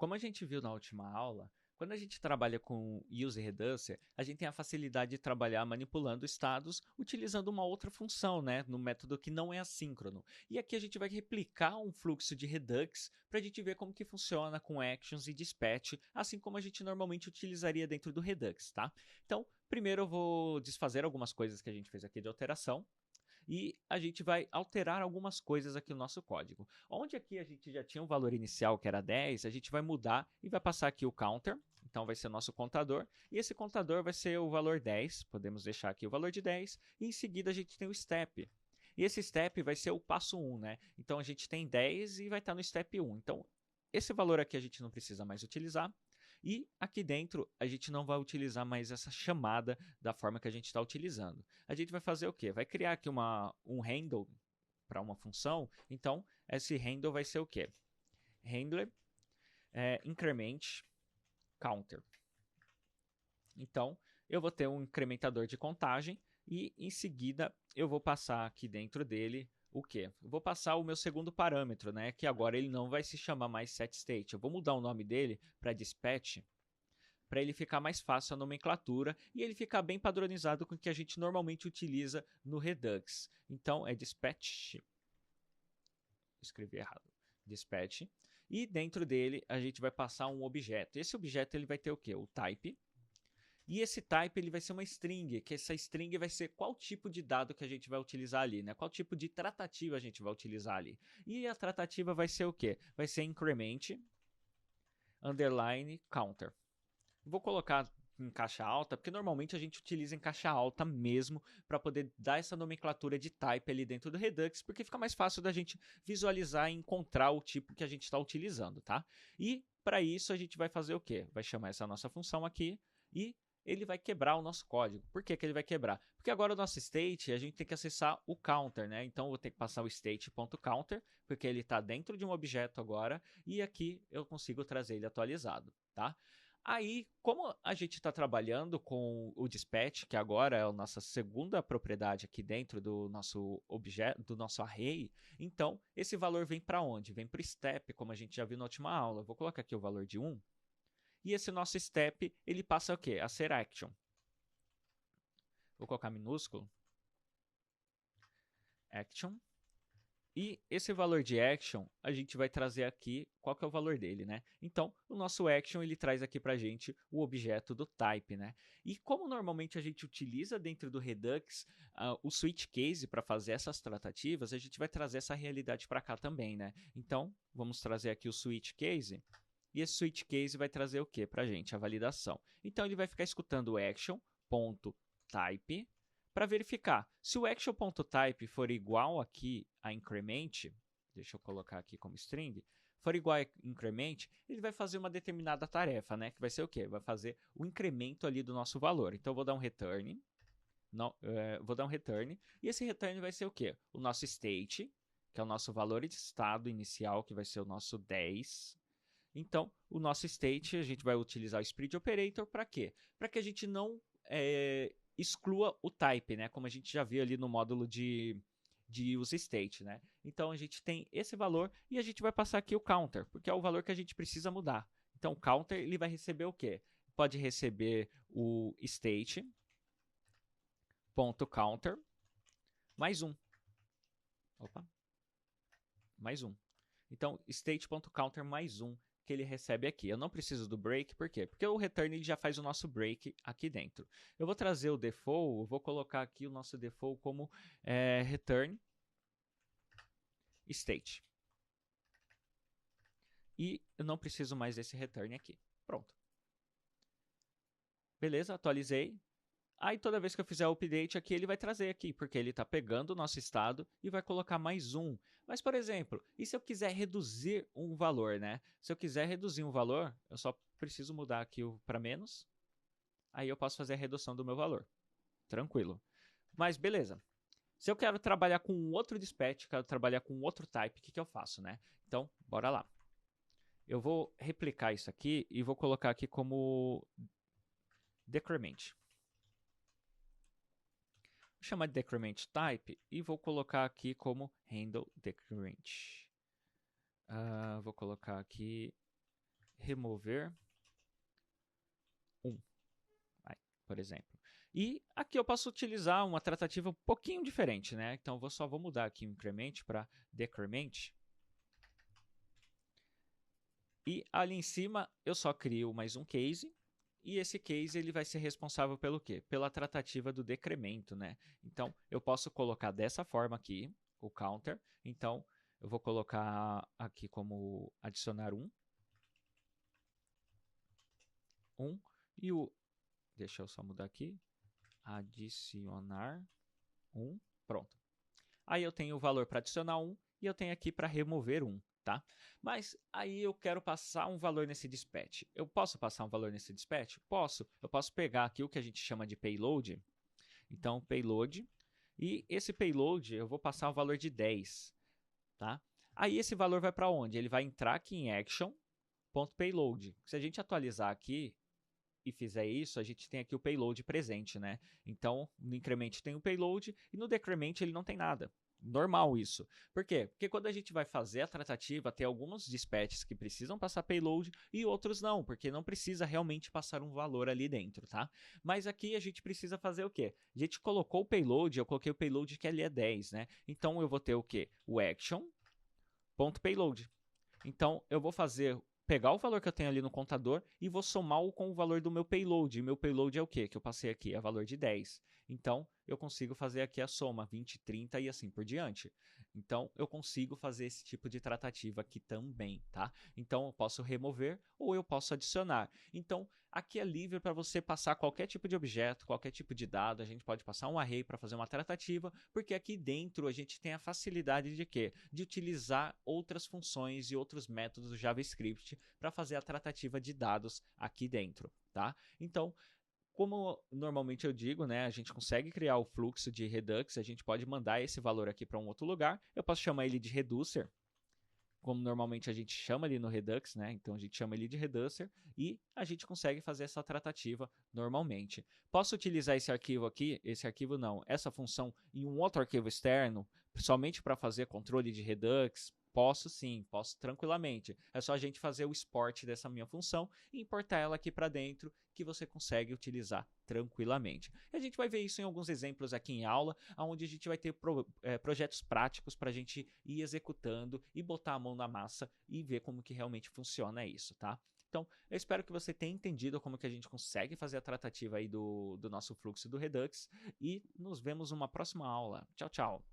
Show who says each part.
Speaker 1: Como a gente viu na última aula, quando a gente trabalha com use reducer, a gente tem a facilidade de trabalhar manipulando estados utilizando uma outra função, né, no método que não é assíncrono. E aqui a gente vai replicar um fluxo de Redux para a gente ver como que funciona com actions e dispatch, assim como a gente normalmente utilizaria dentro do Redux, tá? Então, primeiro eu vou desfazer algumas coisas que a gente fez aqui de alteração e a gente vai alterar algumas coisas aqui no nosso código. Onde aqui a gente já tinha um valor inicial que era 10, a gente vai mudar e vai passar aqui o counter, então vai ser nosso contador, e esse contador vai ser o valor 10, podemos deixar aqui o valor de 10, e em seguida a gente tem o step. E esse step vai ser o passo 1, né? Então a gente tem 10 e vai estar no step 1. Então esse valor aqui a gente não precisa mais utilizar. E aqui dentro a gente não vai utilizar mais essa chamada da forma que a gente está utilizando. A gente vai fazer o quê? Vai criar aqui um handle para uma função. Então, esse handle vai ser o quê? Handler increment counter. Então, eu vou ter um incrementador de contagem e em seguida eu vou passar aqui dentro dele o quê? Eu vou passar o meu segundo parâmetro, né? Que agora ele não vai se chamar mais setState. Eu vou mudar o nome dele para dispatch para ele ficar mais fácil a nomenclatura e ele ficar bem padronizado com o que a gente normalmente utiliza no Redux. Então é dispatch, escrevi errado, dispatch, e dentro dele a gente vai passar um objeto. Esse objeto ele vai ter o quê? O type. E esse type ele vai ser uma string, que essa string vai ser qual tipo de dado que a gente vai utilizar ali, né? Qual tipo de tratativa a gente vai utilizar ali. E a tratativa vai ser o quê? Vai ser increment underline counter. Vou colocar em caixa alta, porque normalmente a gente utiliza em caixa alta mesmo para poder dar essa nomenclatura de type ali dentro do Redux, porque fica mais fácil da gente visualizar e encontrar o tipo que a gente está utilizando, tá? E para isso a gente vai fazer o quê? Vai chamar essa nossa função aqui e ele vai quebrar o nosso código. Por que ele vai quebrar? Porque agora o nosso state, a gente tem que acessar o counter, né? Então eu vou ter que passar o state.counter, porque ele está dentro de um objeto agora, e aqui eu consigo trazer ele atualizado, tá? Aí, como a gente está trabalhando com o dispatch, que agora é a nossa segunda propriedade aqui dentro do nosso objeto, do nosso array, então esse valor vem para onde? Vem para o step, como a gente já viu na última aula. Eu vou colocar aqui o valor de 1. E esse nosso step, ele passa o quê? A ser action. Vou colocar minúsculo. Action. E esse valor de action, a gente vai trazer aqui qual que é o valor dele, né? Então, o nosso action, ele traz aqui pra gente o objeto do type, né? E como normalmente a gente utiliza dentro do Redux o switch case para fazer essas tratativas, a gente vai trazer essa realidade para cá também, né? Então, vamos trazer aqui o switch case. E esse switch case vai trazer o que pra gente? A validação. Então, ele vai ficar escutando o action.type para verificar. Se o action.type for igual aqui a increment, deixa eu colocar aqui como string, for igual a increment, ele vai fazer uma determinada tarefa, né? Que vai ser o quê? Vai fazer o incremento ali do nosso valor. Então, eu vou dar um return. Não, vou dar um return. E esse return vai ser o quê? O nosso state, que é o nosso valor de estado inicial, que vai ser o nosso 10. Então, o nosso state, a gente vai utilizar o split operator para quê? Para que a gente não exclua o type, né? Como a gente já viu ali no módulo de use state, né? Então a gente tem esse valor e a gente vai passar aqui o counter, porque é o valor que a gente precisa mudar. Então o counter ele vai receber o quê? Pode receber o state.counter mais um. Opa, mais um. Então state.counter mais um que ele recebe aqui. Eu não preciso do break, por quê? Porque o return ele já faz o nosso break aqui dentro. Eu vou trazer o default, vou colocar aqui o nosso default como return state. E eu não preciso mais desse return aqui. Pronto. Beleza, atualizei. Aí toda vez que eu fizer o update aqui, ele vai trazer aqui, porque ele está pegando o nosso estado e vai colocar mais um. Mas, por exemplo, e se eu quiser reduzir um valor, né? Se eu quiser reduzir um valor, eu só preciso mudar aqui para menos. Aí eu posso fazer a redução do meu valor. Tranquilo. Mas beleza. Se eu quero trabalhar com um outro dispatch, quero trabalhar com outro type, o que eu faço, né? Então, bora lá. Eu vou replicar isso aqui e vou colocar aqui como decrement. Vou chamar de decrement type e vou colocar aqui como handle decrement. Vou colocar aqui remover 1, por exemplo. E aqui eu posso utilizar uma tratativa um pouquinho diferente, né? Então, só vou mudar aqui o increment para decrement. E ali em cima, eu só crio mais um case. E esse case ele vai ser responsável pelo quê? Pela tratativa do decremento, né? Então, eu posso colocar dessa forma aqui, o counter. Então, eu vou colocar aqui como adicionar 1. E o... Deixa eu só mudar aqui. Adicionar 1. Pronto. Aí eu tenho o valor para adicionar 1 e eu tenho aqui para remover 1. Tá? Mas aí eu quero passar um valor nesse dispatch. Eu posso passar um valor nesse dispatch? Posso. Eu posso pegar aqui o que a gente chama de payload. Então, payload. E esse payload eu vou passar um valor de 10. Tá? Aí esse valor vai para onde? Ele vai entrar aqui em action.payload. Se a gente atualizar aqui e fizer isso, a gente tem aqui o payload presente, né? Então, no increment tem o payload e no decrement ele não tem nada. Normal isso. Por quê? Porque quando a gente vai fazer a tratativa, tem alguns dispatches que precisam passar payload e outros não, porque não precisa realmente passar um valor ali dentro, tá? Mas aqui a gente precisa fazer o quê? A gente colocou o payload, eu coloquei o payload que ali é 10, né? Então eu vou ter o quê? O action.payload. Então eu vou pegar o valor que eu tenho ali no contador e vou somá-lo com o valor do meu payload. E meu payload é o quê? Que eu passei aqui, é valor de 10. Então, eu consigo fazer aqui a soma, 20, 30 e assim por diante. Então, eu consigo fazer esse tipo de tratativa aqui também, tá? Então, eu posso remover ou eu posso adicionar. Então, aqui é livre para você passar qualquer tipo de objeto, qualquer tipo de dado. A gente pode passar um array para fazer uma tratativa, porque aqui dentro a gente tem a facilidade de quê? De utilizar outras funções e outros métodos do JavaScript para fazer a tratativa de dados aqui dentro, tá? Então, como normalmente eu digo, né, a gente consegue criar o fluxo de Redux, a gente pode mandar esse valor aqui para um outro lugar. Eu posso chamar ele de reducer, como normalmente a gente chama ali no Redux, né? Então a gente chama ele de reducer e a gente consegue fazer essa tratativa normalmente. Posso utilizar esse arquivo aqui, essa função em um outro arquivo externo, somente para fazer controle de Redux? Posso sim, posso tranquilamente. É só a gente fazer o export dessa minha função e importar ela aqui para dentro, que você consegue utilizar tranquilamente. E a gente vai ver isso em alguns exemplos aqui em aula, onde a gente vai ter projetos práticos para a gente ir executando e botar a mão na massa e ver como que realmente funciona isso, tá? Então, eu espero que você tenha entendido como que a gente consegue fazer a tratativa aí do nosso fluxo do Redux e nos vemos numa próxima aula. Tchau, tchau!